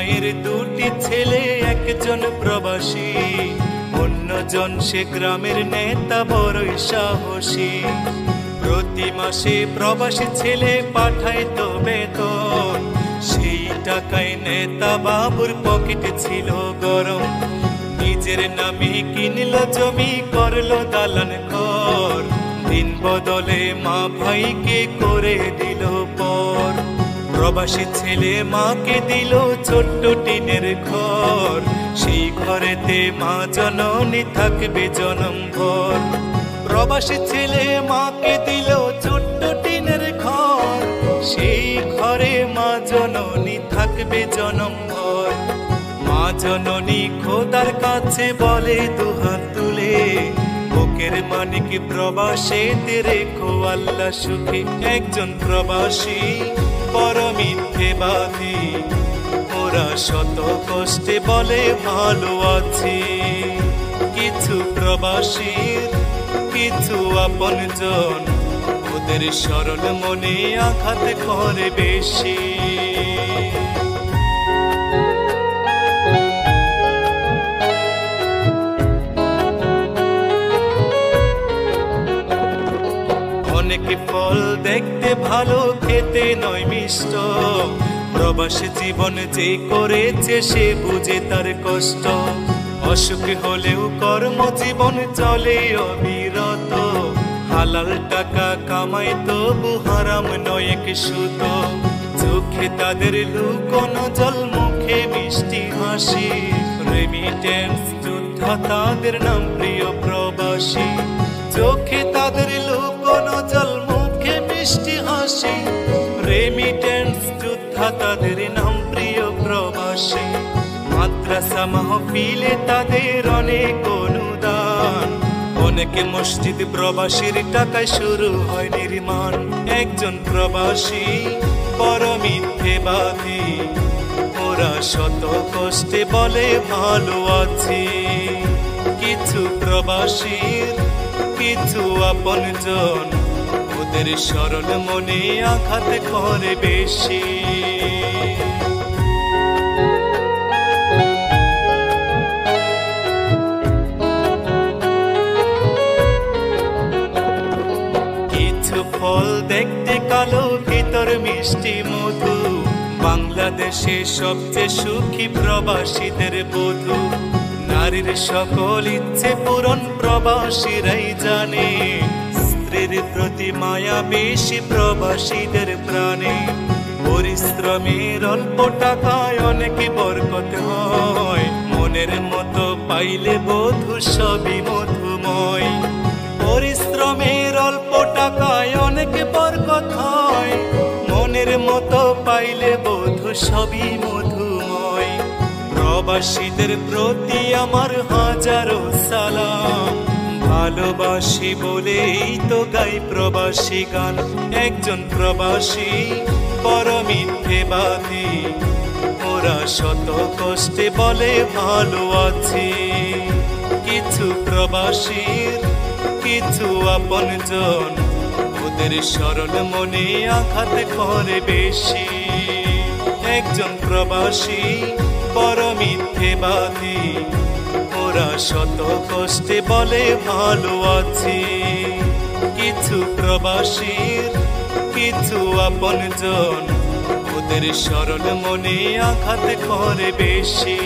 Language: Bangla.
মায়ের দুটি ছেলে, একজন প্রবাসী, অন্যজন সে গ্রামের নেতা বড়ই সাহসী। প্রতি মাসে প্রবাসী ছেলে পাঠায় তো বেতন, সেই টাকায় নেতা বাবুর পকেটে ছিল গরম। নিজের নামে কিনলো জমি, করলো দালান ঘর, দিন বদলে মা ভাইকে করে দিল পর। প্রবাসী ছেলে মাকে দিল ছোট্ট টিনের ঘর, সেই ঘরেতে মা জননী থাকবে জনম ভর। প্রবাসী ছেলে মাকে দিল ছোট্ট টিনের ঘর, সেই ঘরে মা জননী থাকবে জনম ভর। মা জননী খোদার কাছে বলে দুহাত তুলে, বুকের মানিক প্রবাসীতে রেখো আল্লাহ সুখে। একজন প্রবাসী বড় মিথ্যেবাদী, ওরা শত কষ্টে বলে ভালো আছি। কিছু প্রবাসীর কিছু আপনজন, ওদের সরল মনে আঘাত করে বেশি। অনেক ফল দেখতে ভালো, খেতে নয় মিষ্ট, প্রবাসী জীবন যে করেছে সে বুঝে তার কষ্ট। অসুখ হলেও কর্মজীবন চলে অবিরত, হালাল টাকা কামাই তবু হারাম নয় এক সুত। চোখে তাদের লুকোনো জল, মুখে মিষ্টি হাসি, রেমিটেন্স যোদ্ধা তাদের নাম প্রিয় প্রবাসী। চোখে তাদের লুকোনো জল, মুখে মিষ্টি হাসি, রেমিটেন্স যোদ্ধা তাদের নাম প্রিয় প্রবাসী। মাদ্রাসা মাহফিলে তাদের অনেক অনুদান, অনেকে মসজিদ প্রবাসীর টাকায় শুরু হয় নির্মাণ। একজন প্রবাসী বড় মিথ্যেবাদী, ওরা শত কষ্টে বলে ভালো আছি। কিছু প্রবাসীর কিছু আপনজন, ওদের সরল মনে আঘাত করে বেশি। কিছু ফল দেখতে কালো, ভিতর মিষ্টি মধু, বাংলাদেশে সবচেয়ে সুখী প্রবাসীদের বধূ। নারীর সকল ইচ্ছে পূরণ প্রবাসীরাই জানে, স্ত্রীর প্রতি মায়া বেশি প্রবাসীদের প্রাণে। পরিশ্রমের অল্প টাকায় অনেক বরকত হয়, মনের মতো পাইলে বধূ সবই মধুময়। পরিশ্রমের অল্প টাকায় অনেক বরকত হয়, মনের মতো পাইলে বধূ সবই মধুময়। প্রবাসীদের প্রতি আমার হাজারো সালাম, ভালোবাসি বলেই তো গাই প্রবাসী গান। একজন প্রবাসী বড় মিথ্যেবাদী, ওরা শত কষ্টে বলে ভালো আছি। কিছু প্রবাসীর কিছু আপনজন, ওদের সরল মনে আঘাত করে বেশি। একজন প্রবাসী বড় মিথ্যেবাদী, ওরা শত কষ্টে বলে ভালো আছি। কিছু প্রবাসীর কিছু আপনজন, ওদের সরল মনে আঘাত করে বেশি।